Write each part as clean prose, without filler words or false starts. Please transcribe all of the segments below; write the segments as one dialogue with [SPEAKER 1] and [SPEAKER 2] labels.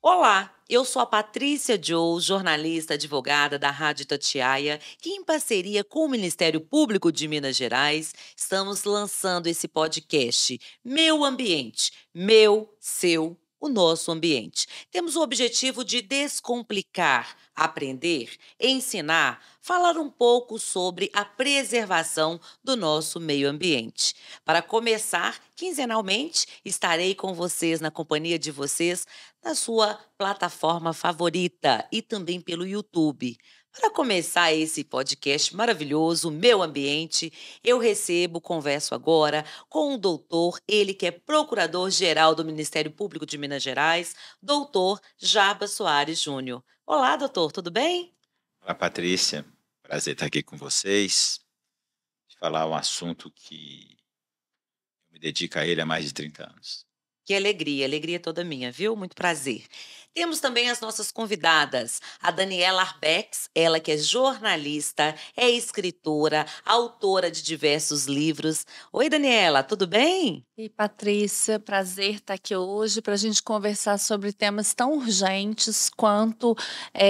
[SPEAKER 1] Olá, eu sou a Patrícia Joe, jornalista advogada da Rádio Itatiaia, que em parceria com o Ministério Público de Minas Gerais, estamos lançando esse podcast Meu Ambiente, meu, seu, o nosso ambiente. Temos o objetivo de descomplicar, aprender, ensinar, falar um pouco sobre a preservação do nosso meio ambiente. Para começar, quinzenalmente, estarei com vocês, na companhia de vocês, na sua plataforma favorita e também pelo YouTube. Para começar esse podcast maravilhoso, Meu Ambiente, eu converso agora com o doutor, ele que é procurador-geral do Ministério Público de Minas Gerais, doutor Jarbas Soares Júnior. Olá, doutor, tudo bem?
[SPEAKER 2] Olá, Patrícia. Prazer estar aqui com vocês. Falar um assunto que eu me dedico a ele há mais de 30 anos.
[SPEAKER 1] Que alegria toda minha, viu? Muito prazer. Temos também as nossas convidadas, a Daniela Arbex, ela que é jornalista, é escritora, autora de diversos livros. Oi, Daniela, tudo bem?
[SPEAKER 3] E Patrícia, prazer estar aqui hoje para a gente conversar sobre temas tão urgentes quanto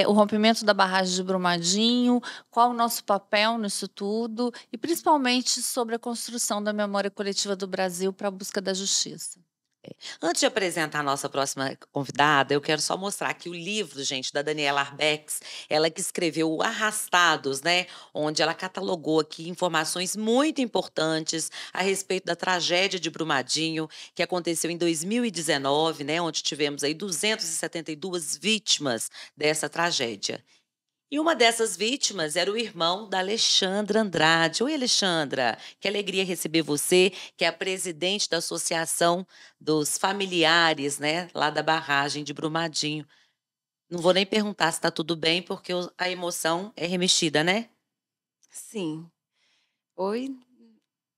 [SPEAKER 3] o rompimento da barragem de Brumadinho, qual o nosso papel nisso tudo e principalmente sobre a construção da memória coletiva do Brasil para a busca da justiça.
[SPEAKER 1] Antes de apresentar a nossa próxima convidada, eu quero só mostrar aqui o livro, gente, da Daniela Arbex, ela que escreveu o Arrastados, né? Onde ela catalogou aqui informações muito importantes a respeito da tragédia de Brumadinho, que aconteceu em 2019, né? Onde tivemos aí 272 vítimas dessa tragédia. E uma dessas vítimas era o irmão da Alexandra Andrade. Oi, Alexandra, que alegria receber você, que é a presidente da Associação dos Familiares, né, lá da barragem de Brumadinho. Não vou nem perguntar se está tudo bem, porque a emoção é remexida, né?
[SPEAKER 4] Sim. Oi,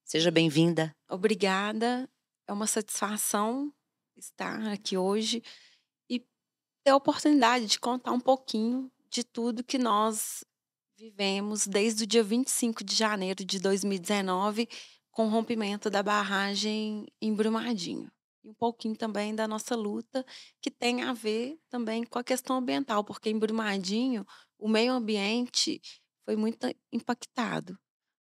[SPEAKER 1] Seja bem-vinda.
[SPEAKER 4] obrigada. É uma satisfação estar aqui hoje e ter a oportunidade de contar um pouquinho de tudo que nós vivemos desde o dia 25 de janeiro de 2019, com o rompimento da barragem em Brumadinho. E um pouquinho também da nossa luta, que tem a ver também com a questão ambiental, porque em Brumadinho o meio ambiente foi muito impactado,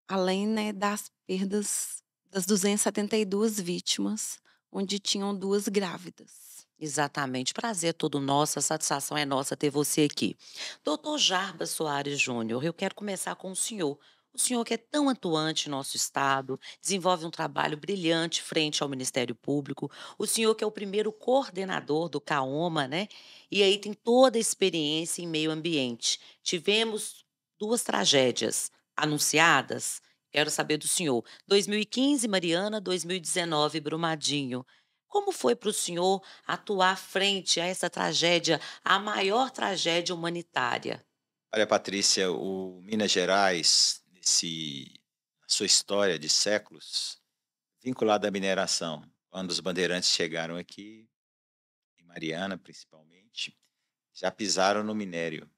[SPEAKER 4] além, né, das perdas das 272 vítimas, onde tinham 2 grávidas.
[SPEAKER 1] Exatamente. Prazer é todo nosso, a satisfação é nossa ter você aqui. Doutor Jarbas Soares Júnior, eu quero começar com o senhor. O senhor que é tão atuante em nosso estado, desenvolve um trabalho brilhante frente ao Ministério Público, o senhor que é o primeiro coordenador do CAOMA, né? E aí tem toda a experiência em meio ambiente. Tivemos 2 tragédias anunciadas. Quero saber do senhor. 2015, Mariana, 2019, Brumadinho. Como foi para o senhor atuar frente a essa tragédia, a maior tragédia humanitária?
[SPEAKER 2] Olha, Patrícia, o Minas Gerais, na sua história de séculos, vinculado à mineração, quando os bandeirantes chegaram aqui, em Mariana principalmente, já pisaram no minério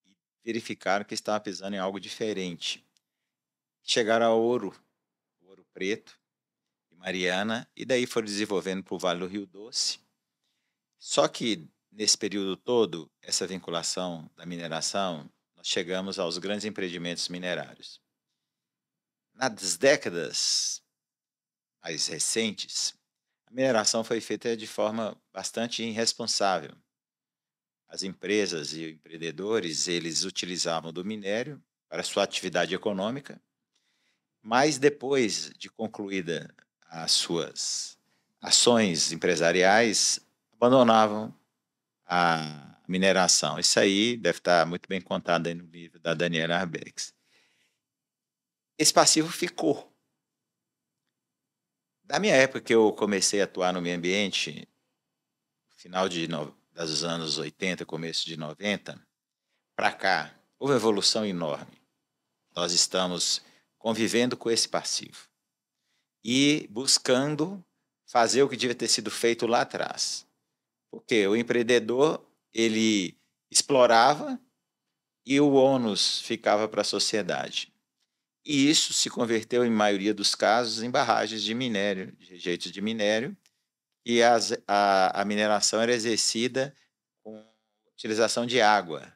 [SPEAKER 2] e verificaram que estavam pisando em algo diferente. Chegaram ao Ouro Preto, em Mariana, e daí foram desenvolvendo para o Vale do Rio Doce. Só que, nesse período todo, essa vinculação da mineração, nós chegamos aos grandes empreendimentos minerários. Nas décadas mais recentes, a mineração foi feita de forma bastante irresponsável. As empresas e empreendedores, eles utilizavam do minério para sua atividade econômica, mas depois de concluída as suas ações empresariais, abandonavam a mineração. Isso aí deve estar muito bem contado aí no livro da Daniela Arbex. Esse passivo ficou. Da minha época que eu comecei a atuar no meio ambiente, final dos anos 80, começo de 90, para cá, houve uma evolução enorme. Nós estamos convivendo com esse passivo e buscando fazer o que devia ter sido feito lá atrás. Porque o empreendedor, ele explorava e o ônus ficava para a sociedade. E isso se converteu, em maioria dos casos, em barragens de minério, de rejeitos de minério, e a mineração era exercida com utilização de água.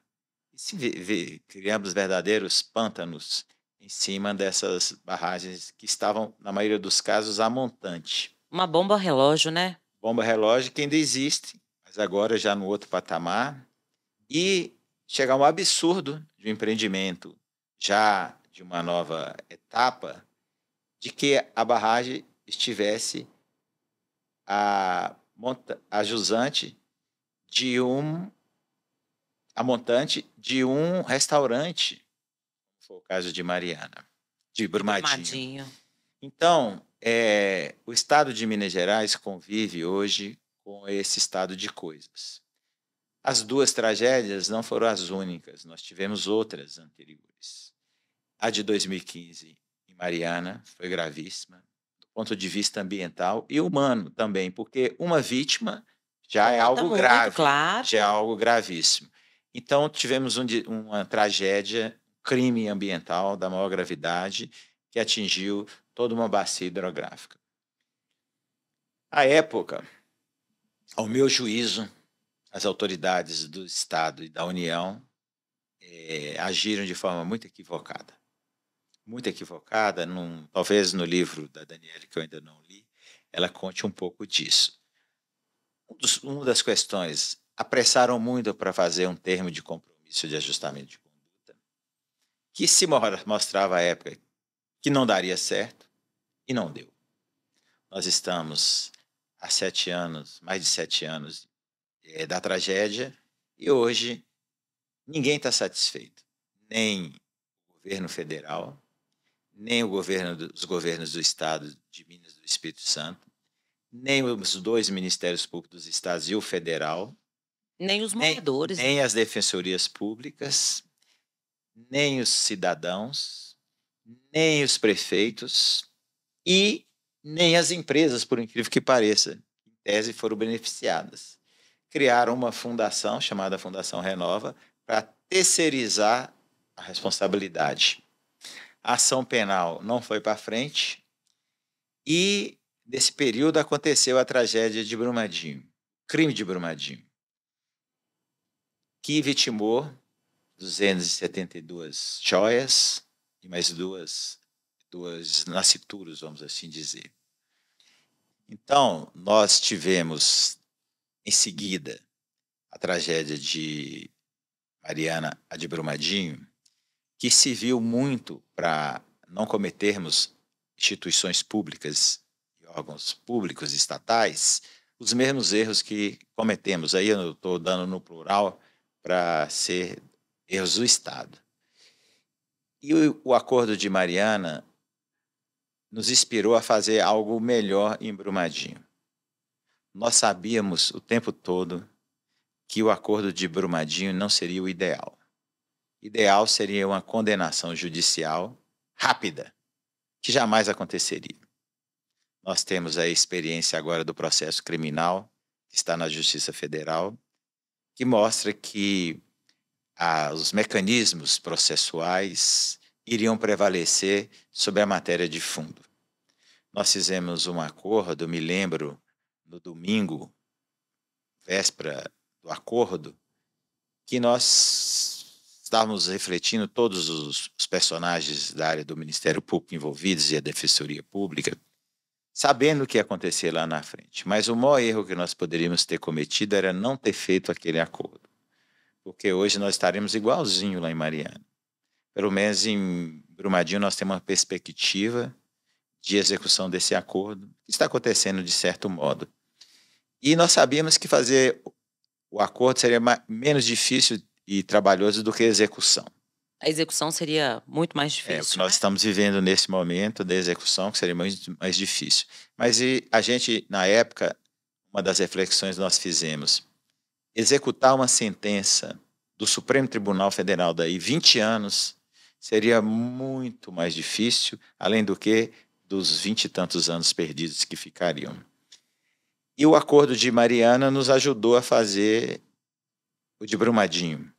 [SPEAKER 2] E criamos verdadeiros pântanos em cima dessas barragens que estavam, na maioria dos casos, a montante.
[SPEAKER 1] Uma bomba relógio, né?
[SPEAKER 2] Bomba relógio que ainda existe, mas agora já no outro patamar. E chegar a um absurdo de um empreendimento já de uma nova etapa, de que a barragem estivesse a jusante de a montante de um restaurante, foi o caso de Mariana, de Brumadinho. Então, o estado de Minas Gerais convive hoje com esse estado de coisas. As duas tragédias não foram as únicas, nós tivemos outras anteriores. A de 2015, em Mariana, foi gravíssima, do ponto de vista ambiental e humano também, porque uma vítima já é algo grave,
[SPEAKER 1] claro.
[SPEAKER 2] já é algo gravíssimo. Então, tivemos uma tragédia, crime ambiental da maior gravidade, que atingiu toda uma bacia hidrográfica. À época, ao meu juízo, as autoridades do Estado e da União agiram de forma muito equivocada. Muito equivocada, talvez no livro da Daniele, que eu ainda não li, ela conte um pouco disso. Uma das questões, apressaram muito para fazer um termo de compromisso de ajustamento de conduta, que se mostrava à época que não daria certo, e não deu. Nós estamos há 7 anos, mais de 7 anos, da tragédia, e hoje ninguém está satisfeito, nem o governo federal, nem os governos do Estado de Minas e do Espírito Santo, nem os 2 ministérios públicos dos estados e o federal,
[SPEAKER 1] nem os moradores,
[SPEAKER 2] nem as defensorias públicas, nem os cidadãos, nem os prefeitos e nem as empresas, por incrível que pareça, em tese foram beneficiadas. Criaram uma fundação chamada Fundação Renova para terceirizar a responsabilidade. A ação penal não foi para frente e, nesse período, aconteceu a tragédia de Brumadinho, crime de Brumadinho, que vitimou 272 joias e mais duas nascituros, vamos assim dizer. Então, nós tivemos, em seguida, a tragédia de Mariana, a de Brumadinho, que se viu muito para não cometermos instituições públicas e órgãos públicos estatais os mesmos erros que cometemos. Aí eu estou dando no plural para ser erros do Estado. E o Acordo de Mariana nos inspirou a fazer algo melhor em Brumadinho. Nós sabíamos o tempo todo que o Acordo de Brumadinho não seria o ideal. Ideal seria uma condenação judicial rápida, que jamais aconteceria. Nós temos a experiência agora do processo criminal, que está na Justiça Federal, que mostra que os mecanismos processuais iriam prevalecer sobre a matéria de fundo. Nós fizemos um acordo, me lembro, no domingo, véspera do acordo, que nós estávamos refletindo todos os personagens da área do Ministério Público envolvidos e a Defensoria Pública, sabendo o que ia acontecer lá na frente. Mas o maior erro que nós poderíamos ter cometido era não ter feito aquele acordo, porque hoje nós estaremos igualzinho lá em Mariana. Pelo menos em Brumadinho nós temos uma perspectiva de execução desse acordo, que está acontecendo de certo modo. E nós sabíamos que fazer o acordo seria menos difícil e trabalhoso do que a execução.
[SPEAKER 1] A execução seria muito mais difícil.
[SPEAKER 2] O que nós estamos vivendo nesse momento da execução, que seria muito mais difícil. Mas a gente, na época, uma das reflexões que nós fizemos, executar uma sentença do Supremo Tribunal Federal daí 20 anos seria muito mais difícil, além do que dos 20 e tantos anos perdidos que ficariam. E o Acordo de Mariana nos ajudou a fazer o de Brumadinho,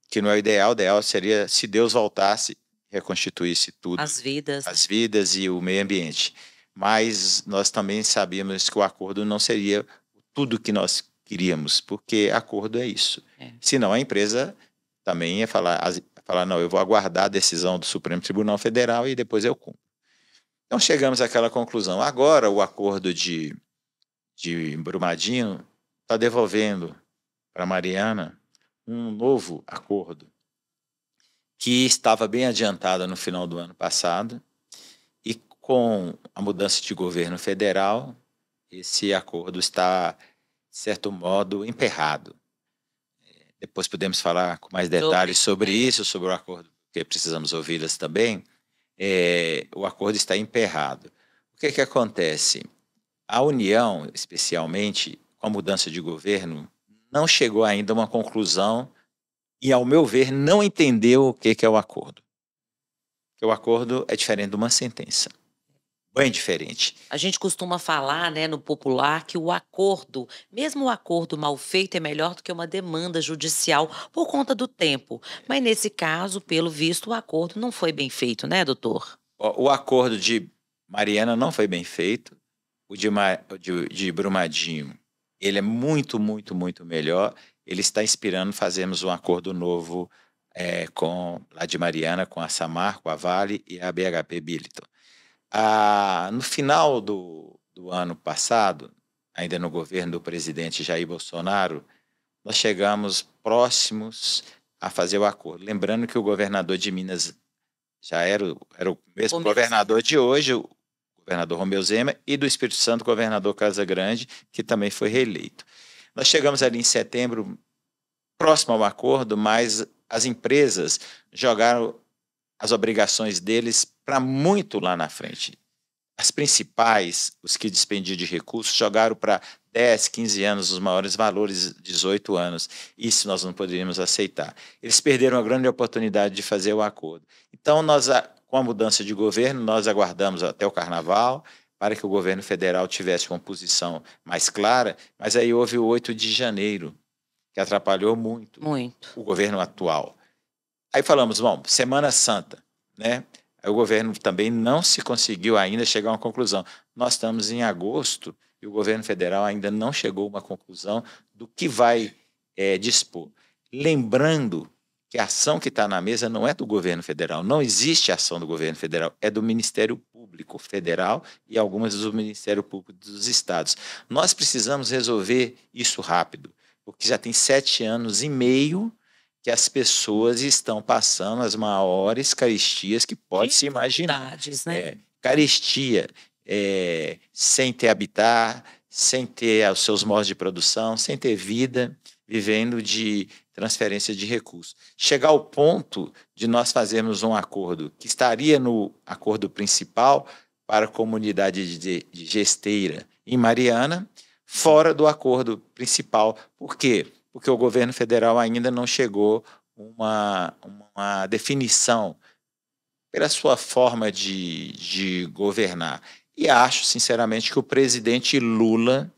[SPEAKER 2] que não é o ideal seria se Deus voltasse, reconstituísse tudo,
[SPEAKER 1] As vidas, né?
[SPEAKER 2] as vidas e o meio ambiente. Mas nós também sabíamos que o acordo não seria tudo que nós queríamos, porque acordo é isso.
[SPEAKER 1] É.
[SPEAKER 2] Senão a empresa também ia falar, não, eu vou aguardar a decisão do Supremo Tribunal Federal e depois eu cumpro. Então chegamos àquela conclusão. Agora o acordo de Brumadinho está devolvendo para Mariana um novo acordo que estava bem adiantado no final do ano passado e com a mudança de governo federal, esse acordo está, de certo modo, emperrado. Depois podemos falar com mais detalhes sobre isso, sobre o acordo, porque precisamos ouvi-las também. O acordo está emperrado. O que acontece? A União, especialmente, com a mudança de governo, não chegou ainda a uma conclusão e, ao meu ver, não entendeu o que é o acordo. Porque o acordo é diferente de uma sentença. Bem diferente.
[SPEAKER 1] A gente costuma falar, né, no popular, que o acordo, mesmo o acordo mal feito, é melhor do que uma demanda judicial por conta do tempo. Mas nesse caso, pelo visto, o acordo não foi bem feito, né, doutor?
[SPEAKER 2] O acordo de Mariana não foi bem feito. O de Brumadinho, ele é muito, muito, muito melhor. Ele está inspirando, fazemos um acordo novo lá de Mariana, com a Samar, com a Vale e a BHP Billiton. No final do ano passado, ainda no governo do presidente Jair Bolsonaro, nós chegamos próximos a fazer o acordo. Lembrando que o governador de Minas já era o mesmo governador de hoje, o governador Romeu Zema, e do Espírito Santo, o governador Casagrande, que também foi reeleito. Nós chegamos ali em setembro, próximo ao acordo, mas as empresas jogaram as obrigações deles para muito lá na frente. As principais, os que despendiam de recursos, jogaram para 10, 15 anos, os maiores valores, 18 anos. Isso nós não poderíamos aceitar. Eles perderam a grande oportunidade de fazer o acordo. Então, com a mudança de governo, nós aguardamos até o Carnaval para que o governo federal tivesse uma posição mais clara, mas aí houve o 8 de janeiro, que atrapalhou muito o governo atual. Aí falamos, bom, Semana Santa, né? Aí o governo também não se conseguiu ainda chegar a uma conclusão. Nós estamos em agosto e o governo federal ainda não chegou a uma conclusão do que vai dispor. Lembrando que a ação que está na mesa não é do governo federal, não existe ação do governo federal, é do Ministério Público Federal e algumas do Ministério Público dos Estados. Nós precisamos resolver isso rápido, porque já tem 7 anos e meio que as pessoas estão passando as maiores caristias que pode se imaginar.
[SPEAKER 1] Né?
[SPEAKER 2] Caristia, sem ter habitat, sem ter os seus modos de produção, sem ter vida, vivendo de transferência de recursos. Chegar ao ponto de nós fazermos um acordo que estaria no acordo principal para a comunidade de Gesteira em Mariana, fora do acordo principal. Por quê? Porque o governo federal ainda não chegou a uma definição pela sua forma de governar. E acho, sinceramente, que o presidente Lula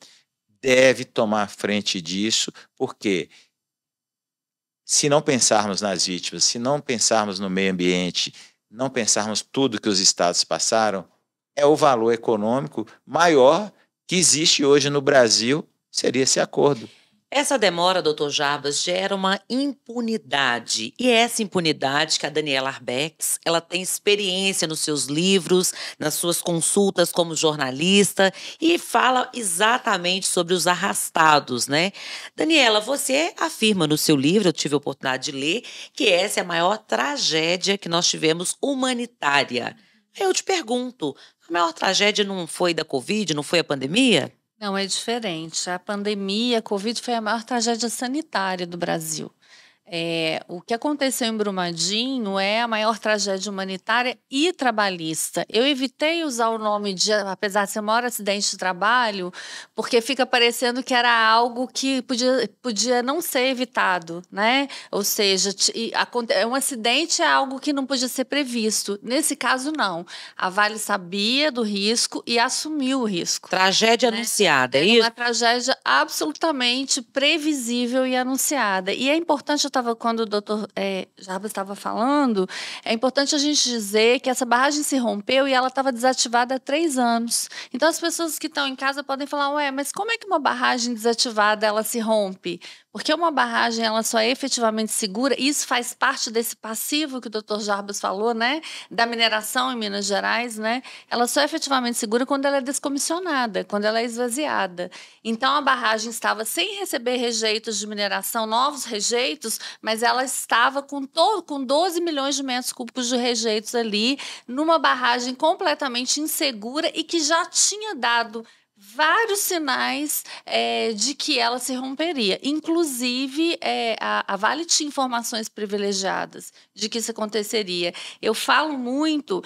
[SPEAKER 2] deve tomar frente disso, porque se não pensarmos nas vítimas, se não pensarmos no meio ambiente, não pensarmos tudo que os estados passaram, é o valor econômico maior que existe hoje no Brasil, seria esse acordo.
[SPEAKER 1] Essa demora, doutor Jarbas, gera uma impunidade. E essa impunidade que a Daniela Arbex, ela tem experiência nos seus livros, nas suas consultas como jornalista, e fala exatamente sobre os arrastados, né? Daniela, você afirma no seu livro, eu tive a oportunidade de ler, que essa é a maior tragédia que nós tivemos humanitária. Aí eu te pergunto, a maior tragédia não foi da Covid, não foi a pandemia?
[SPEAKER 3] Não, é diferente. A pandemia, a Covid foi a maior tragédia sanitária do Brasil. O que aconteceu em Brumadinho é a maior tragédia humanitária e trabalhista. Eu evitei usar o nome de, apesar de ser o maior acidente de trabalho, porque fica parecendo que era algo que podia não ser evitado, né? Ou seja, um acidente é algo que não podia ser previsto. Nesse caso, não. A Vale sabia do risco e assumiu o risco.
[SPEAKER 1] Tragédia anunciada, é isso?
[SPEAKER 3] Uma tragédia absolutamente previsível e anunciada. E é importante, quando o doutor Jarbas estava falando, é importante a gente dizer que essa barragem se rompeu e ela estava desativada há 3 anos. Então, as pessoas que estão em casa podem falar, ué, mas como é que uma barragem desativada ela se rompe? Porque uma barragem ela só é efetivamente segura, e isso faz parte desse passivo que o doutor Jarbas falou, né? Da mineração em Minas Gerais, né? Ela só é efetivamente segura quando ela é descomissionada, quando ela é esvaziada. Então, a barragem estava sem receber rejeitos de mineração, novos rejeitos, mas ela estava com 12 milhões de metros cúbicos de rejeitos ali, numa barragem completamente insegura e que já tinha dado vários sinais de que ela se romperia. Inclusive, a Vale tinha informações privilegiadas de que isso aconteceria. Eu falo muito,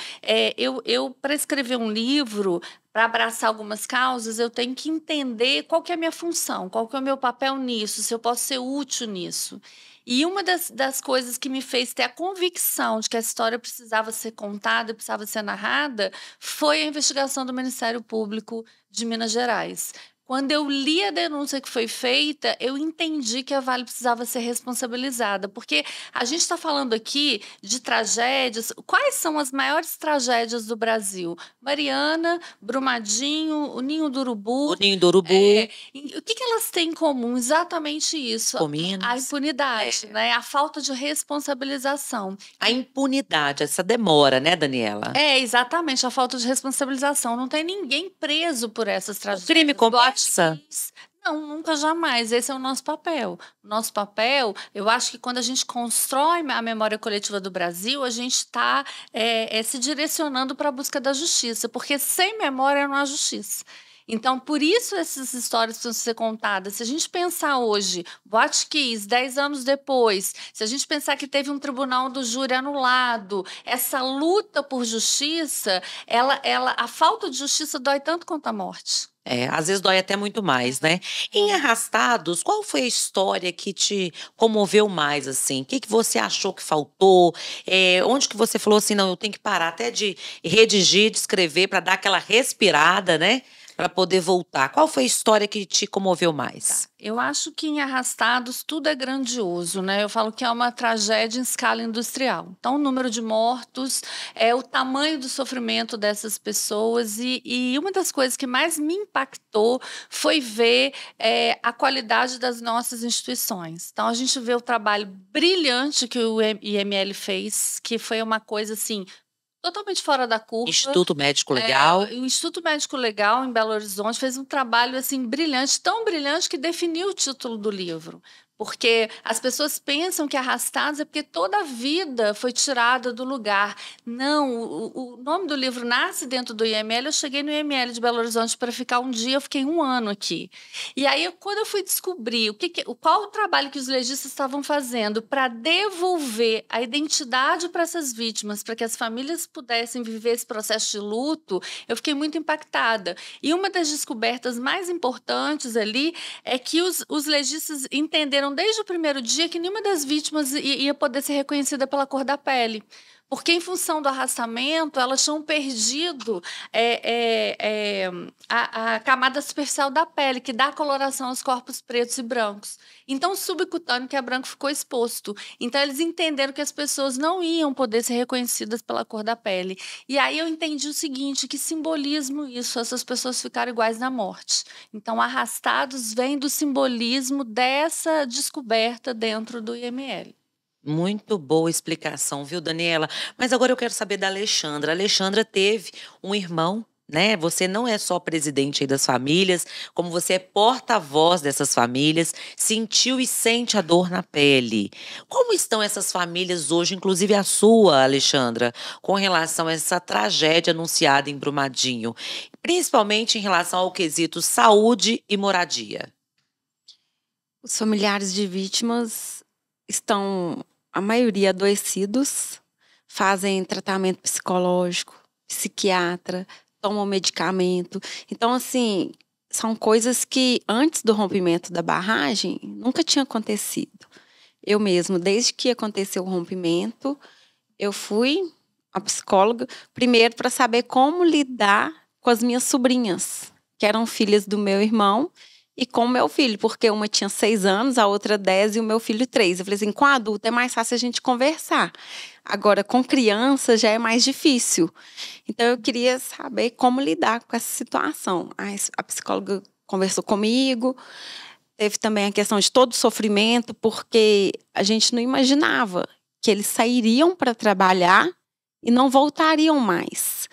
[SPEAKER 3] para escrever um livro, para abraçar algumas causas, eu tenho que entender qual que é a minha função, qual que é o meu papel nisso, se eu posso ser útil nisso. E uma das coisas que me fez ter a convicção de que a história precisava ser contada, precisava ser narrada, foi a investigação do Ministério Público de Minas Gerais. Quando eu li a denúncia que foi feita, eu entendi que a Vale precisava ser responsabilizada, porque a gente está falando aqui de tragédias. Quais são as maiores tragédias do Brasil? Mariana, Brumadinho, o Ninho do Urubu.
[SPEAKER 1] O Ninho do Urubu.
[SPEAKER 3] O que elas têm em comum? Exatamente isso.
[SPEAKER 1] Cominas.
[SPEAKER 3] A impunidade, né? A falta de responsabilização.
[SPEAKER 1] A impunidade, essa demora, né, Daniela?
[SPEAKER 3] Exatamente, a falta de responsabilização. Não tem ninguém preso por essas tragédias.
[SPEAKER 1] O crime compensa?
[SPEAKER 3] Não, nunca, jamais. Esse é o nosso papel. O nosso papel, eu acho que quando a gente constrói a memória coletiva do Brasil, a gente está se direcionando para a busca da justiça, porque sem memória não há justiça. Então, por isso essas histórias precisam ser contadas. Se a gente pensar hoje, Boate Kiss, 10 anos depois, se a gente pensar que teve um tribunal do júri anulado, essa luta por justiça, a falta de justiça dói tanto quanto a morte.
[SPEAKER 1] Às vezes dói até muito mais, né? Em Arrastados, qual foi a história que te comoveu mais, assim? O que você achou que faltou? Onde que você falou assim, não, eu tenho que parar até de redigir, de escrever, para dar aquela respirada, né? Para poder voltar. Qual foi a história que te comoveu mais?
[SPEAKER 3] Eu acho que em Arrastados tudo é grandioso, né? Eu falo que é uma tragédia em escala industrial. Então, o número de mortos, o tamanho do sofrimento dessas pessoas, e uma das coisas que mais me impactou foi ver a qualidade das nossas instituições. Então, a gente vê o trabalho brilhante que o IML fez, que foi uma coisa assim totalmente fora da curva.
[SPEAKER 1] Instituto Médico Legal.
[SPEAKER 3] O Instituto Médico Legal, em Belo Horizonte, fez um trabalho assim brilhante, tão brilhante que definiu o título do livro. Porque as pessoas pensam que Arrastados é porque toda a vida foi tirada do lugar. Não, o nome do livro nasce dentro do IML. Eu cheguei no IML de Belo Horizonte para ficar um dia, eu fiquei 1 ano aqui. E aí, quando eu fui descobrir qual o trabalho que os legistas estavam fazendo para devolver a identidade para essas vítimas, para que as famílias pudessem viver esse processo de luto, eu fiquei muito impactada. E uma das descobertas mais importantes ali é que os legistas entenderam desde o primeiro dia que nenhuma das vítimas ia poder ser reconhecida pela cor da pele. Porque, em função do arrastamento, elas tinham perdido a camada superficial da pele, que dá coloração aos corpos pretos e brancos. Então, o subcutâneo, que é branco, ficou exposto. Então, eles entenderam que as pessoas não iam poder ser reconhecidas pela cor da pele. E aí eu entendi o seguinte, que simbolismo isso, essas pessoas ficaram iguais na morte. Então, Arrastados vem do simbolismo dessa descoberta dentro do IML.
[SPEAKER 1] Muito boa explicação, viu, Daniela? Mas agora eu quero saber da Alexandra. A Alexandra teve um irmão, né? Você não é só presidente aí das famílias, como você é porta-voz dessas famílias, sentiu e sente a dor na pele. Como estão essas famílias hoje, inclusive a sua, Alexandra, com relação a essa tragédia anunciada em Brumadinho, principalmente em relação ao quesito saúde e moradia?
[SPEAKER 4] Os familiares de vítimas estão, a maioria, adoecidos, fazem tratamento psicológico, psiquiatra, tomam medicamento. Então, assim, são coisas que antes do rompimento da barragem nunca tinha acontecido. Eu mesmo, desde que aconteceu o rompimento, eu fui a psicóloga, primeiro para saber como lidar com as minhas sobrinhas, que eram filhas do meu irmão, e com o meu filho, porque uma tinha 6 anos, a outra 10 e o meu filho 3. Eu falei assim, com adulto é mais fácil a gente conversar. Agora, com criança já é mais difícil. Então, eu queria saber como lidar com essa situação. A psicóloga conversou comigo. Teve também a questão de todo o sofrimento, porque a gente não imaginava que eles sairiam para trabalhar e não voltariam mais.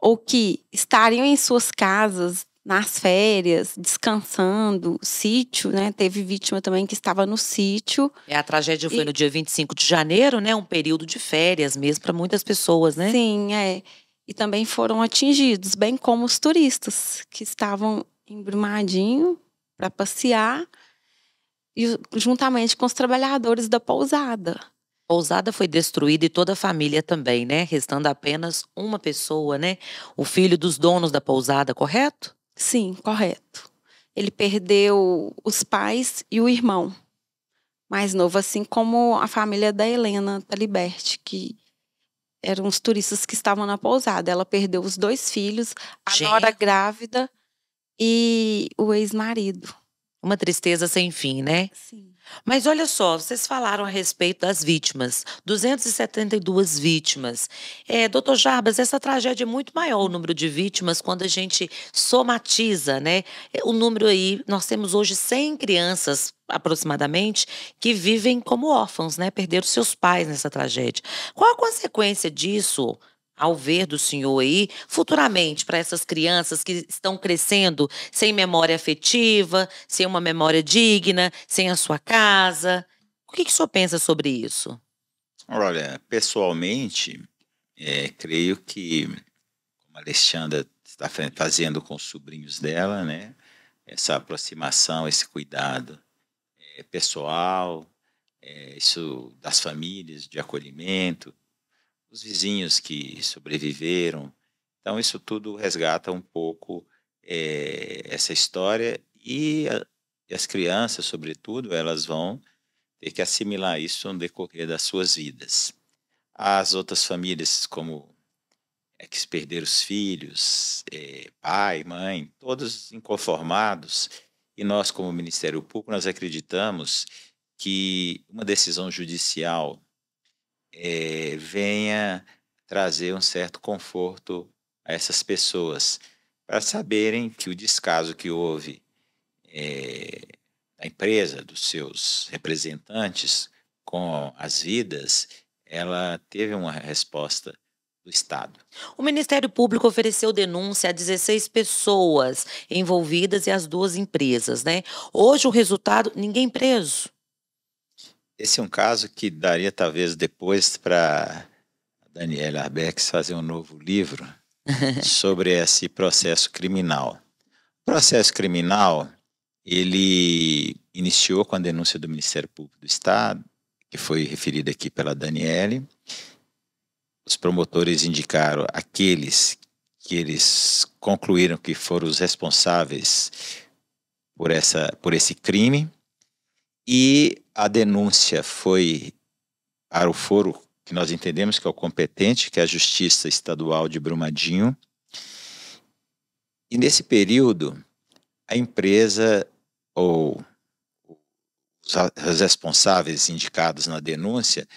[SPEAKER 4] Ou que estariam em suas casas, nas férias, descansando, sítio, né? Teve vítima também que estava no sítio.
[SPEAKER 1] A tragédia foi no dia 25 de janeiro, né? Um período de férias mesmo para muitas pessoas, né?
[SPEAKER 4] Sim, é. E também foram atingidos, bem como os turistas que estavam em Brumadinho para passear, e juntamente com os trabalhadores da pousada.
[SPEAKER 1] A pousada foi destruída e toda a família também, né? Restando apenas uma pessoa, né? O filho dos donos da pousada, correto?
[SPEAKER 4] Sim, correto. Ele perdeu os pais e o irmão mais novo, assim como a família da Helena Taliberti, que eram os turistas que estavam na pousada. Ela perdeu os 2 filhos, a nora grávida e o ex-marido.
[SPEAKER 1] Uma tristeza sem fim, né?
[SPEAKER 4] Sim.
[SPEAKER 1] Mas olha só, vocês falaram a respeito das vítimas, 272 vítimas. Doutor Jarbas, essa tragédia é muito maior, o número de vítimas, quando a gente somatiza, né? O número aí, nós temos hoje 100 crianças, aproximadamente, que vivem como órfãos, né? Perderam seus pais nessa tragédia. Qual a consequência disso, ao ver do senhor aí, futuramente, para essas crianças que estão crescendo sem memória afetiva, sem uma memória digna, sem a sua casa? O que o senhor pensa sobre isso?
[SPEAKER 2] Olha, pessoalmente, creio que, como a Alexandra está fazendo com os sobrinhos dela, né? Essa aproximação, esse cuidado pessoal, isso das famílias, de acolhimento, os vizinhos que sobreviveram. Então, isso tudo resgata um pouco essa história e as crianças, sobretudo, elas vão ter que assimilar isso no decorrer das suas vidas. As outras famílias, como que perderam os filhos, pai, mãe, todos inconformados, e nós, como Ministério Público, nós acreditamos que uma decisão judicial venha trazer um certo conforto a essas pessoas, para saberem que o descaso que houve da empresa, dos seus representantes com as vidas, ela teve uma resposta do Estado.
[SPEAKER 1] O Ministério Público ofereceu denúncia a 16 pessoas envolvidas e as 2 empresas, né? Hoje o resultado, ninguém preso.
[SPEAKER 2] Esse é um caso que daria talvez depois para a Daniela Arbex fazer um novo livro sobre esse processo criminal. O processo criminal, ele iniciou com a denúncia do Ministério Público do Estado, que foi referida aqui pela Daniele. Os promotores indicaram aqueles que eles concluíram que foram os responsáveis por esse crime, e a denúncia foi para o foro que nós entendemos que é o competente, que é a Justiça Estadual de Brumadinho. E nesse período, a empresa ou os responsáveis indicados na denúncia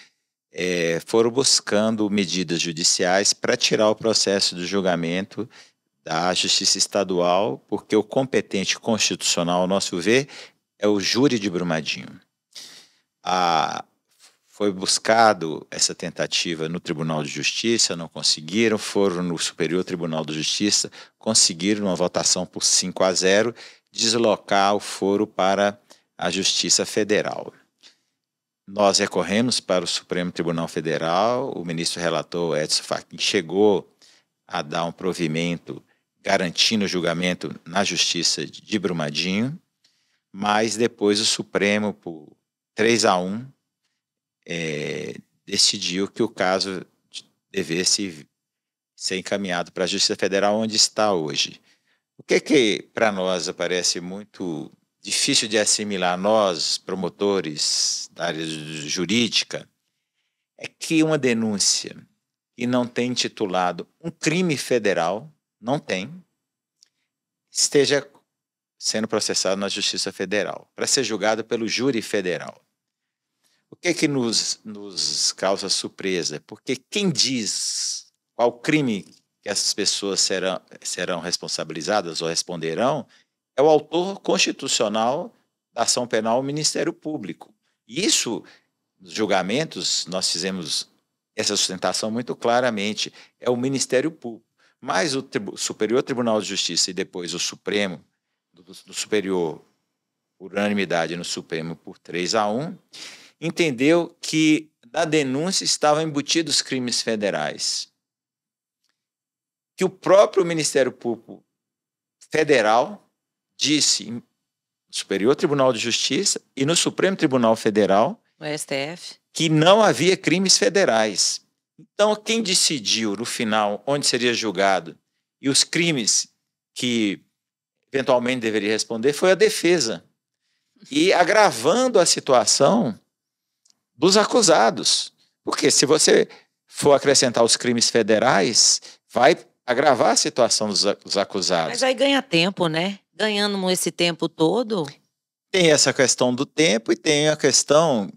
[SPEAKER 2] foram buscando medidas judiciais para tirar o processo do julgamento da Justiça Estadual, porque o competente constitucional, ao nosso ver, é o júri de Brumadinho. Foi buscado essa tentativa no Tribunal de Justiça, não conseguiram, foram no Superior Tribunal de Justiça, conseguiram, uma votação por 5-0, deslocar o foro para a Justiça Federal. Nós recorremos para o Supremo Tribunal Federal, o ministro relator Edson Fachin chegou a dar um provimento garantindo o julgamento na Justiça de Brumadinho, mas depois o Supremo, por 3-1, decidiu que o caso devesse ser encaminhado para a Justiça Federal, onde está hoje. O que para nós parece muito difícil de assimilar, nós, promotores da área jurídica, é que uma denúncia que não tem titulado um crime federal, não tem, esteja sendo processado na Justiça Federal, para ser julgado pelo júri federal. O que nos causa surpresa? Porque quem diz qual crime que essas pessoas serão responsabilizadas ou responderão é o autor constitucional da ação penal, o Ministério Público. E isso, nos julgamentos, nós fizemos essa sustentação muito claramente, é o Ministério Público. Mas o Superior Tribunal de Justiça e depois o Supremo, do Superior por unanimidade no Supremo por 3-1, entendeu que na denúncia estavam embutidos crimes federais. Que o próprio Ministério Público Federal disse no Superior Tribunal de Justiça e no Supremo Tribunal Federal,
[SPEAKER 1] no STF,
[SPEAKER 2] que não havia crimes federais. Então, quem decidiu, no final, onde seria julgado e os crimes que eventualmente deveria responder foi a defesa. E agravando a situação dos acusados. Porque se você for acrescentar os crimes federais, vai agravar a situação dos acusados.
[SPEAKER 1] Mas aí ganha tempo, né? Ganhando esse tempo todo.
[SPEAKER 2] Tem essa questão do tempo e tem a questão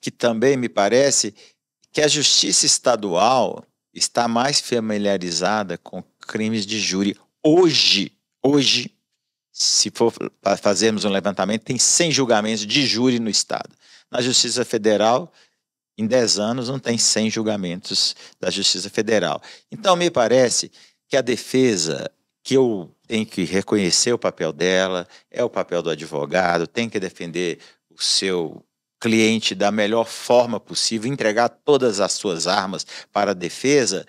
[SPEAKER 2] que também me parece que a justiça estadual está mais familiarizada com crimes de júri. Hoje, se for fazermos um levantamento, tem 100 julgamentos de júri no estado. Na Justiça Federal, em 10 anos, não tem 100 julgamentos da Justiça Federal. Então, me parece que a defesa, que eu tenho que reconhecer o papel dela, é o papel do advogado, tem que defender o seu cliente da melhor forma possível, entregar todas as suas armas para a defesa,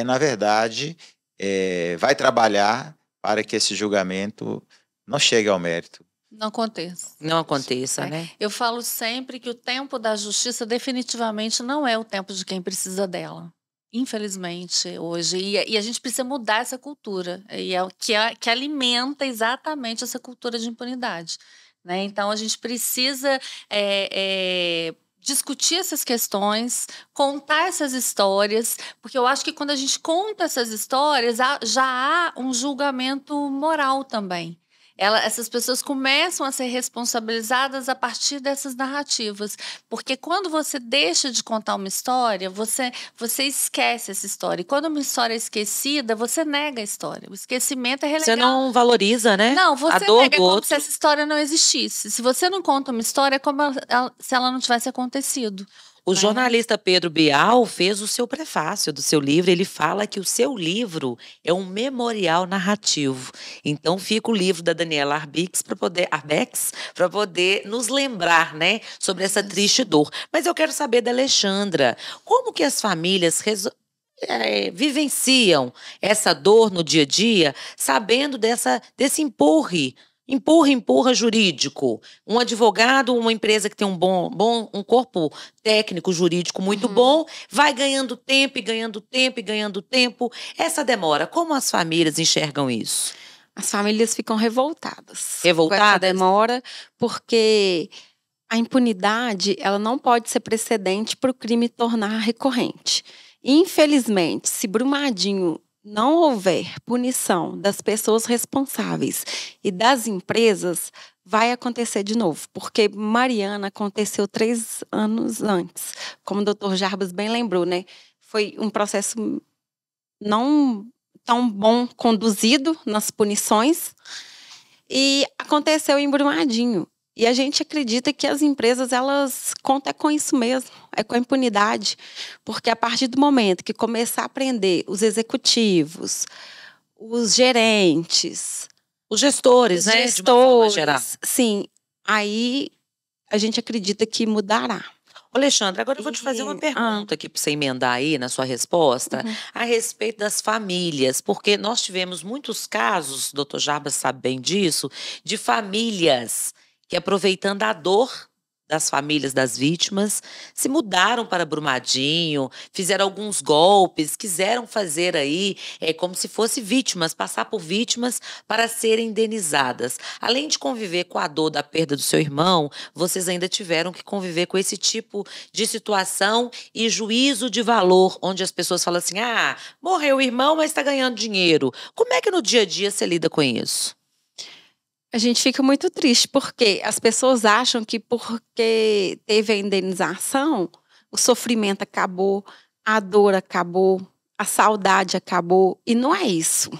[SPEAKER 2] na verdade, vai trabalhar para que esse julgamento não chegue ao mérito.
[SPEAKER 3] Não aconteça.
[SPEAKER 1] Não aconteça, né?
[SPEAKER 3] Eu falo sempre que o tempo da justiça definitivamente não é o tempo de quem precisa dela. Infelizmente, hoje. E a gente precisa mudar essa cultura. E é o que alimenta exatamente essa cultura de impunidade. Né? Então, a gente precisa discutir essas questões, contar essas histórias, porque eu acho que quando a gente conta essas histórias, já há um julgamento moral também. Essas pessoas começam a ser responsabilizadas a partir dessas narrativas. Porque quando você deixa de contar uma história, você esquece essa história. E quando uma história é esquecida, você nega a história. O esquecimento é relegar.
[SPEAKER 1] Você não valoriza, né?
[SPEAKER 3] Não, você
[SPEAKER 1] a dor
[SPEAKER 3] nega
[SPEAKER 1] do
[SPEAKER 3] como
[SPEAKER 1] outro.
[SPEAKER 3] se essa história não existisse. Se você não conta uma história, é como se ela não tivesse acontecido.
[SPEAKER 1] O jornalista Pedro Bial fez o seu prefácio do seu livro. Ele fala que o seu livro é um memorial narrativo. Então fica o livro da Daniela Arbex para poder nos lembrar, né, sobre essa triste dor. Mas eu quero saber da Alexandra, como que as famílias vivenciam essa dor no dia a dia, sabendo desse empurra jurídico. Um advogado, uma empresa que tem um corpo técnico jurídico muito bom, vai ganhando tempo e ganhando tempo e ganhando tempo. Essa demora, como as famílias enxergam isso?
[SPEAKER 4] As famílias ficam revoltadas.
[SPEAKER 1] Revoltadas?
[SPEAKER 4] Com essa demora, porque a impunidade, ela não pode ser precedente para o crime tornar recorrente. Infelizmente, se Brumadinho não houver punição das pessoas responsáveis e das empresas, vai acontecer de novo. Porque Mariana aconteceu 3 anos antes. Como o doutor Jarbas bem lembrou, né? Foi um processo não tão bom conduzido nas punições e aconteceu em Brumadinho. E a gente acredita que as empresas, elas contam com isso mesmo, é com a impunidade. Porque a partir do momento que começar a prender os executivos, os gerentes...
[SPEAKER 1] Os gestores, né?
[SPEAKER 4] Gestores,
[SPEAKER 1] de uma forma geral.
[SPEAKER 4] Sim, aí a gente acredita que mudará.
[SPEAKER 1] Alexandra, agora eu vou te fazer uma pergunta aqui para você emendar aí na sua resposta a respeito das famílias, porque nós tivemos muitos casos, o doutor Jarbas sabe bem disso, de famílias que, aproveitando a dor das famílias das vítimas se mudaram para Brumadinho, fizeram alguns golpes, quiseram fazer aí como se fossem vítimas, passar por vítimas para serem indenizadas. Além de conviver com a dor da perda do seu irmão, vocês ainda tiveram que conviver com esse tipo de situação e juízo de valor, onde as pessoas falam assim, morreu o irmão, mas está ganhando dinheiro. Como é que no dia a dia você lida com isso?
[SPEAKER 4] A gente fica muito triste, porque as pessoas acham que porque teve a indenização, o sofrimento acabou, a dor acabou, a saudade acabou, e não é isso.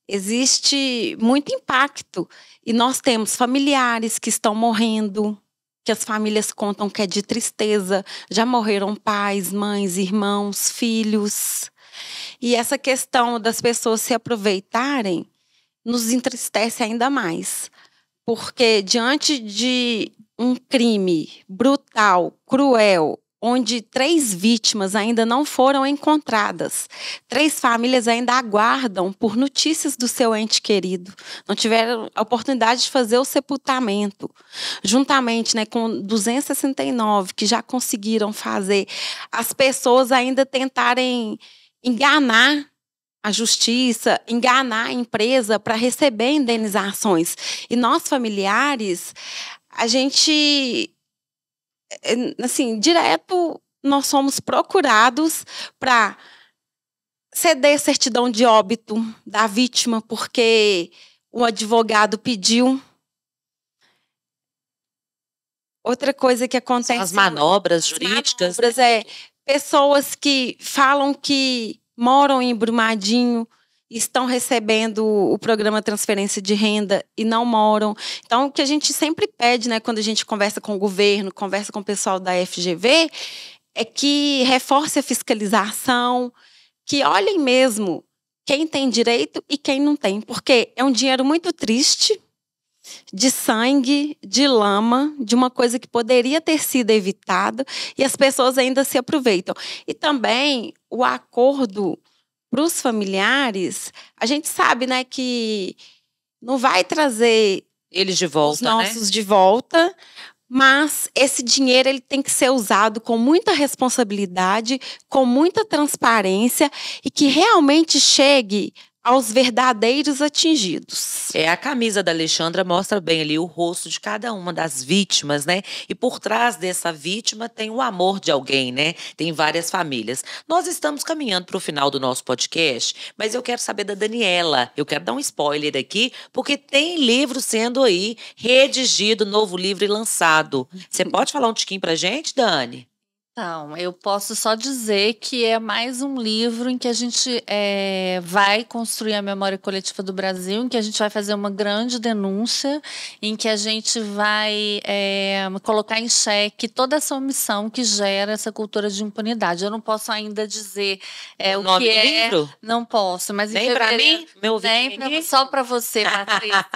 [SPEAKER 4] Existe muito impacto, e nós temos familiares que estão morrendo, que as famílias contam que é de tristeza, já morreram pais, mães, irmãos, filhos. E essa questão das pessoas se aproveitarem nos entristece ainda mais, porque diante de um crime brutal, cruel, onde 3 vítimas ainda não foram encontradas, 3 famílias ainda aguardam por notícias do seu ente querido, não tiveram a oportunidade de fazer o sepultamento, juntamente, com 269 que já conseguiram fazer, as pessoas ainda tentarem enganar a justiça, enganar a empresa para receber indenizações. E nós, familiares, a gente, assim, direto, nós somos procurados para ceder certidão de óbito da vítima, porque o advogado pediu. Outra coisa que acontece...
[SPEAKER 1] As manobras jurídicas.
[SPEAKER 4] Pessoas que falam que moram em Brumadinho, estão recebendo o programa Transferência de Renda e não moram. Então, o que a gente sempre pede, quando a gente conversa com o governo, conversa com o pessoal da FGV, é que reforce a fiscalização, que olhem mesmo quem tem direito e quem não tem, porque é um dinheiro muito triste, de sangue, de lama, de uma coisa que poderia ter sido evitada e as pessoas ainda se aproveitam. E também o acordo para os familiares, a gente sabe, que não vai trazer
[SPEAKER 1] eles de volta,
[SPEAKER 4] os nossos de volta, mas esse dinheiro ele tem que ser usado com muita responsabilidade, com muita transparência e que realmente chegue aos verdadeiros atingidos.
[SPEAKER 1] A camisa da Alexandra mostra bem ali o rosto de cada uma das vítimas, E por trás dessa vítima tem o amor de alguém, Tem várias famílias. Nós estamos caminhando para o final do nosso podcast, mas eu quero saber da Daniela. Eu quero dar um spoiler aqui, porque tem livro sendo aí redigido, novo livro e lançado. Você pode falar um tiquinho pra gente, Dani?
[SPEAKER 3] Então, eu posso só dizer que é mais um livro em que a gente vai construir a memória coletiva do Brasil, em que a gente vai fazer uma grande denúncia, em que a gente vai colocar em xeque toda essa omissão que gera essa cultura de impunidade. Eu não posso ainda dizer o
[SPEAKER 1] nome
[SPEAKER 3] que
[SPEAKER 1] do livro?
[SPEAKER 3] Não posso, mas
[SPEAKER 1] nem para mim, meu
[SPEAKER 3] só para você, Patrícia.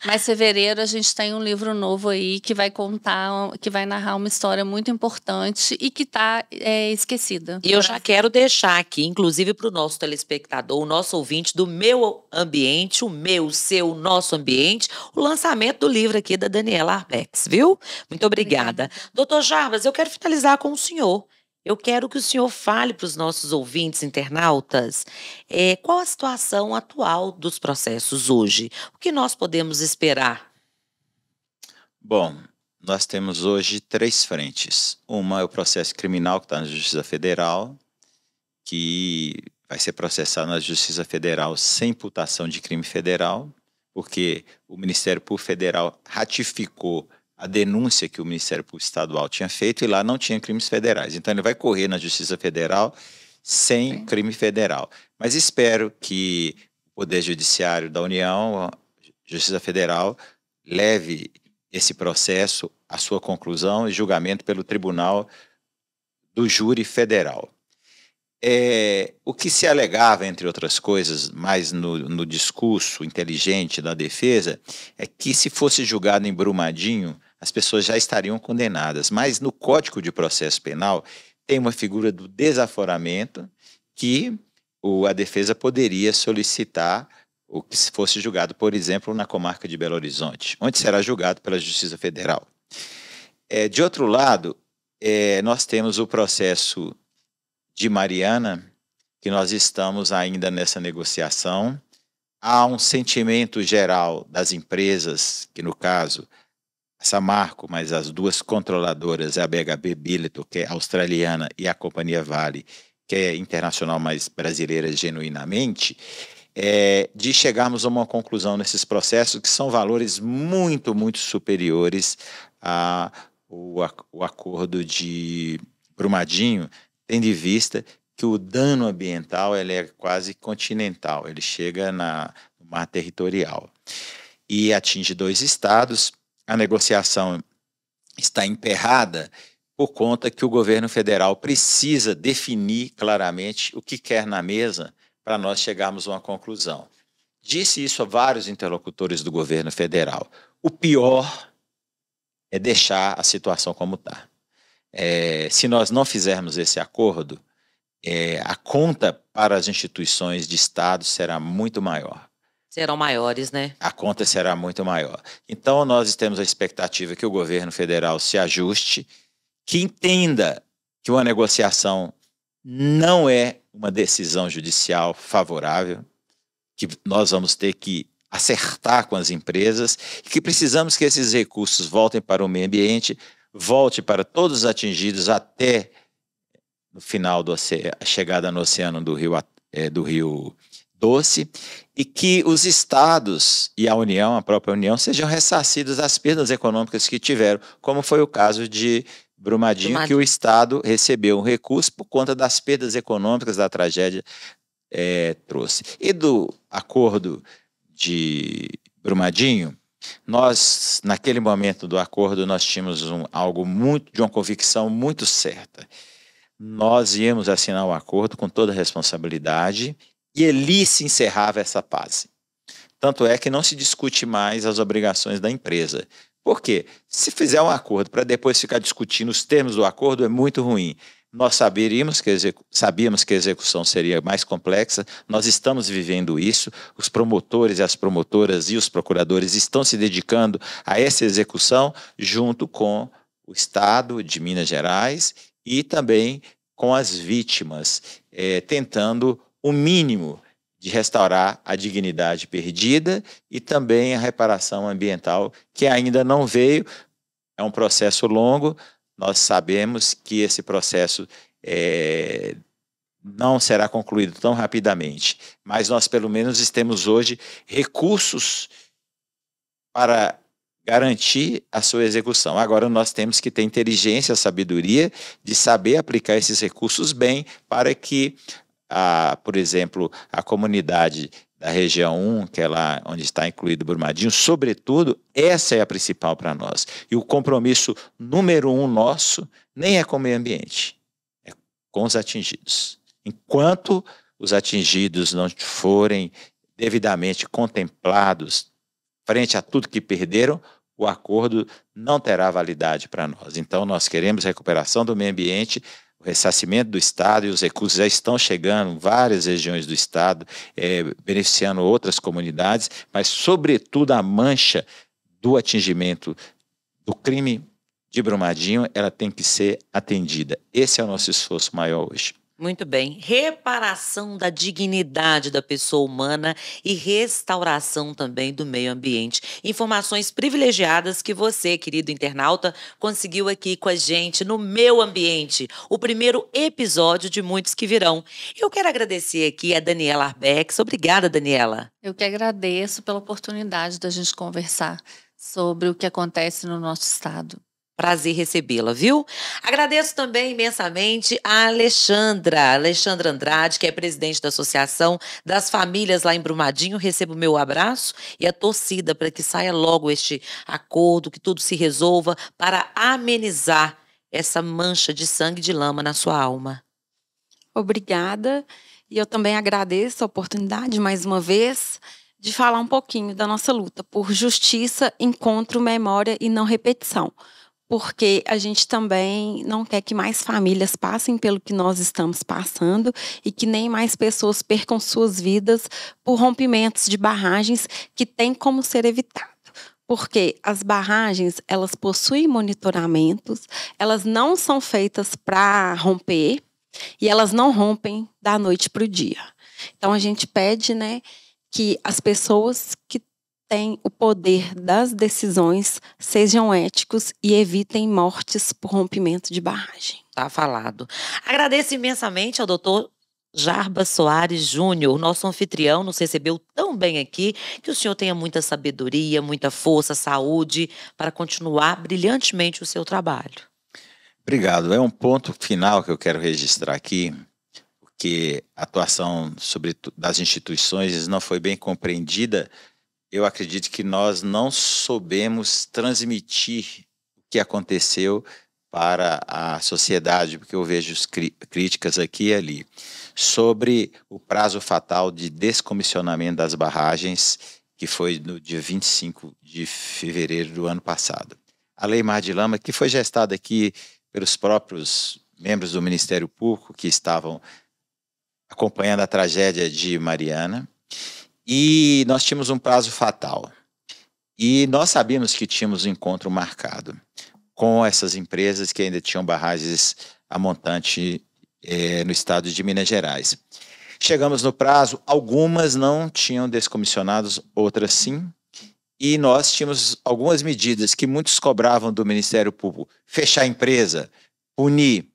[SPEAKER 3] Mas em fevereiro a gente tem um livro novo aí que vai contar, que vai narrar uma história muito importante e que está esquecida.
[SPEAKER 1] E eu já quero deixar aqui, inclusive para o nosso telespectador, o nosso ouvinte do Meu Ambiente, o meu, o seu, o nosso ambiente, o lançamento do livro aqui da Daniela Arbex, viu? Muito obrigada. Doutor Jarbas, eu quero finalizar com o senhor. Eu quero que o senhor fale para os nossos ouvintes internautas qual a situação atual dos processos hoje. O que nós podemos esperar?
[SPEAKER 2] Bom, nós temos hoje 3 frentes. Uma é o processo criminal que está na Justiça Federal, que vai ser processado na Justiça Federal sem imputação de crime federal, porque o Ministério Público Federal ratificou a denúncia que o Ministério Público Estadual tinha feito e lá não tinha crimes federais. Então ele vai correr na Justiça Federal sem crime federal. Mas espero que o Poder Judiciário da União, a Justiça Federal, leve esse processo à sua conclusão e julgamento pelo Tribunal do Júri Federal. O que se alegava, entre outras coisas, mais no discurso inteligente da defesa, é que se fosse julgado em Brumadinho, as pessoas já estariam condenadas. Mas no Código de Processo Penal tem uma figura do desaforamento que a defesa poderia solicitar o que se fosse julgado, por exemplo, na comarca de Belo Horizonte, onde será julgado pela Justiça Federal. De outro lado, nós temos o processo de Mariana, que nós estamos ainda nessa negociação. Há um sentimento geral das empresas, que no caso, a Samarco, mas as duas controladoras, a BHP Billiton, que é australiana, e a Companhia Vale, que é internacional, mas brasileira genuinamente, de chegarmos a uma conclusão nesses processos que são valores muito, muito superiores ao acordo de Brumadinho, tendo em vista que o dano ambiental ele é quase continental, ele chega no mar territorial e atinge 2 estados. A negociação está emperrada por conta que o governo federal precisa definir claramente o que quer na mesa para nós chegarmos a uma conclusão. Disse isso a vários interlocutores do governo federal. O pior é deixar a situação como está. Se nós não fizermos esse acordo, a conta para as instituições de Estado será muito maior.
[SPEAKER 1] Serão maiores, né?
[SPEAKER 2] A conta será muito maior. Então, nós temos a expectativa que o governo federal se ajuste, que entenda que uma negociação não é uma decisão judicial favorável, que nós vamos ter que acertar com as empresas e que precisamos que esses recursos voltem para o meio ambiente, volte para todos os atingidos até no final a chegada no oceano do Rio Doce, e que os estados e a União, a própria União, sejam ressarcidos das perdas econômicas que tiveram, como foi o caso de Brumadinho, que o estado recebeu um recurso por conta das perdas econômicas da tragédia trouxe. E do acordo de Brumadinho, nós, naquele momento do acordo, nós tínhamos algo de uma convicção muito certa. Nós íamos assinar o acordo com toda a responsabilidade e ali se encerrava essa paz. Tanto é que não se discute mais as obrigações da empresa. Por quê? Se fizer um acordo para depois ficar discutindo os termos do acordo é muito ruim. Nós sabíamos que a execução seria mais complexa, nós estamos vivendo isso, os promotores e as promotoras e os procuradores estão se dedicando a essa execução junto com o Estado de Minas Gerais e também com as vítimas, tentando o mínimo de restaurar a dignidade perdida e também a reparação ambiental, que ainda não veio. É um processo longo, nós sabemos que esse processo não será concluído tão rapidamente, mas nós pelo menos temos hoje recursos para garantir a sua execução. Agora nós temos que ter inteligência, sabedoria de saber aplicar esses recursos bem para que por exemplo, a comunidade da região 1, que é lá onde está incluído Brumadinho, sobretudo, essa é a principal para nós. E o compromisso número 1 nosso nem é com o meio ambiente, é com os atingidos. Enquanto os atingidos não forem devidamente contemplados frente a tudo que perderam, o acordo não terá validade para nós. Então, nós queremos recuperação do meio ambiente, o ressarcimento do Estado, e os recursos já estão chegando em várias regiões do Estado, beneficiando outras comunidades, mas, sobretudo, a mancha do atingimento do crime de Brumadinho, ela tem que ser atendida. Esse é o nosso esforço maior hoje.
[SPEAKER 1] Muito bem. Reparação da dignidade da pessoa humana e restauração também do meio ambiente. Informações privilegiadas que você, querido internauta, conseguiu aqui com a gente no Meu Ambiente, o primeiro episódio de muitos que virão. Eu quero agradecer aqui a Daniela Arbex. Obrigada, Daniela.
[SPEAKER 3] Eu que agradeço pela oportunidade da gente conversar sobre o que acontece no nosso estado.
[SPEAKER 1] Prazer recebê-la, viu? Agradeço também imensamente a Alexandra Andrade, que é presidente da Associação das Famílias lá em Brumadinho. Recebo o meu abraço e a torcida para que saia logo este acordo, que tudo se resolva para amenizar essa mancha de sangue e de lama na sua alma.
[SPEAKER 4] Obrigada. E eu também agradeço a oportunidade, mais uma vez, de falar um pouquinho da nossa luta por justiça, encontro, memória e não repetição. Porque a gente também não quer que mais famílias passem pelo que nós estamos passando e que nem mais pessoas percam suas vidas por rompimentos de barragens que tem como ser evitado. Porque as barragens, elas possuem monitoramentos, elas não são feitas para romper e elas não rompem da noite para o dia. Então, a gente pede, né, que as pessoas que têm o poder das decisões sejam éticos e evitem mortes por rompimento de barragem.
[SPEAKER 1] Tá falado. Agradeço imensamente ao doutor Jarbas Soares Júnior, nosso anfitrião, nos recebeu tão bem aqui, que o senhor tenha muita sabedoria, muita força, saúde, para continuar brilhantemente o seu trabalho.
[SPEAKER 2] Obrigado. É um ponto final que eu quero registrar aqui, porque a atuação das instituições não foi bem compreendida. Eu acredito que nós não soubemos transmitir o que aconteceu para a sociedade, porque eu vejo críticas aqui e ali, sobre o prazo fatal de descomissionamento das barragens, que foi no dia 25 de fevereiro do ano passado. A Lei Mar de Lama, que foi gestada aqui pelos próprios membros do Ministério Público, que estavam acompanhando a tragédia de Mariana, e nós tínhamos um prazo fatal. E nós sabíamos que tínhamos um encontro marcado com essas empresas que ainda tinham barragens a montante no estado de Minas Gerais. Chegamos no prazo, algumas não tinham descomissionados, outras sim, e nós tínhamos algumas medidas que muitos cobravam do Ministério Público: fechar a empresa, punir.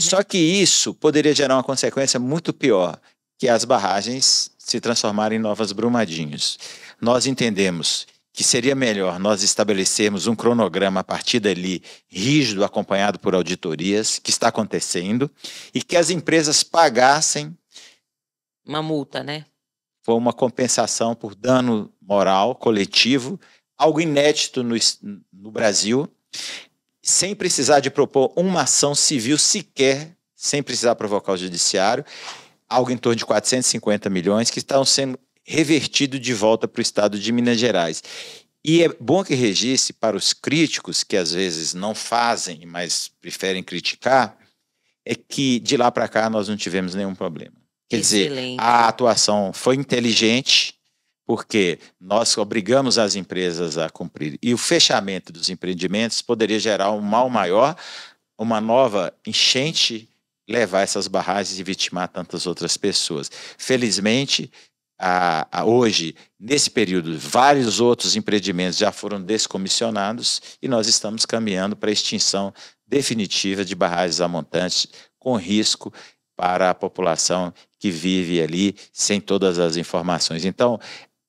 [SPEAKER 2] Só que isso poderia gerar uma consequência muito pior, que as barragens se transformarem em novas Brumadinhos. Nós entendemos que seria melhor nós estabelecermos um cronograma a partir dali, rígido, acompanhado por auditorias, que está acontecendo, e que as empresas pagassem
[SPEAKER 1] uma multa, né?
[SPEAKER 2] Foi uma compensação por dano moral coletivo, algo inédito no Brasil, sem precisar de propor uma ação civil sequer, sem precisar provocar o judiciário, algo em torno de 450 milhões que estão sendo revertido de volta para o estado de Minas Gerais. E é bom que registre para os críticos, que às vezes não fazem, mas preferem criticar, é que de lá para cá nós não tivemos nenhum problema. Quer dizer, a atuação foi inteligente, porque nós obrigamos as empresas a cumprir. E o fechamento dos empreendimentos poderia gerar um mal maior, uma nova enchente, levar essas barragens e vitimar tantas outras pessoas. Felizmente, hoje, nesse período, vários outros empreendimentos já foram descomissionados e nós estamos caminhando para a extinção definitiva de barragens a montante, com risco para a população que vive ali sem todas as informações. Então,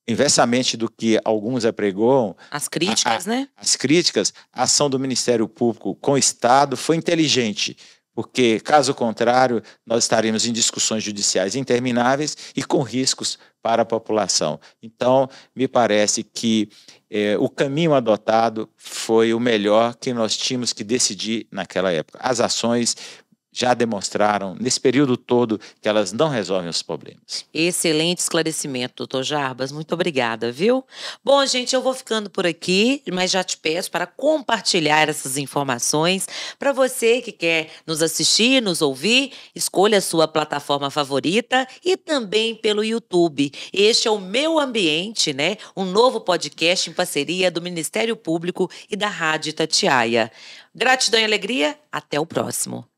[SPEAKER 2] inversamente do que alguns apregoam,
[SPEAKER 1] as críticas, né?
[SPEAKER 2] As críticas, a ação do Ministério Público com o Estado foi inteligente, porque, caso contrário, nós estaríamos em discussões judiciais intermináveis e com riscos para a população. Então, me parece que o caminho adotado foi o melhor que nós tínhamos que decidir naquela época. As ações já demonstraram, nesse período todo, que elas não resolvem os problemas.
[SPEAKER 1] Excelente esclarecimento, doutor Jarbas. Muito obrigada, viu? Bom, gente, eu vou ficando por aqui, mas já te peço para compartilhar essas informações. Para você que quer nos assistir, nos ouvir, escolha a sua plataforma favorita e também pelo YouTube. Este é o Meu Ambiente, né? Um novo podcast em parceria do Ministério Público e da Rádio Itatiaia. Gratidão e alegria, até o próximo.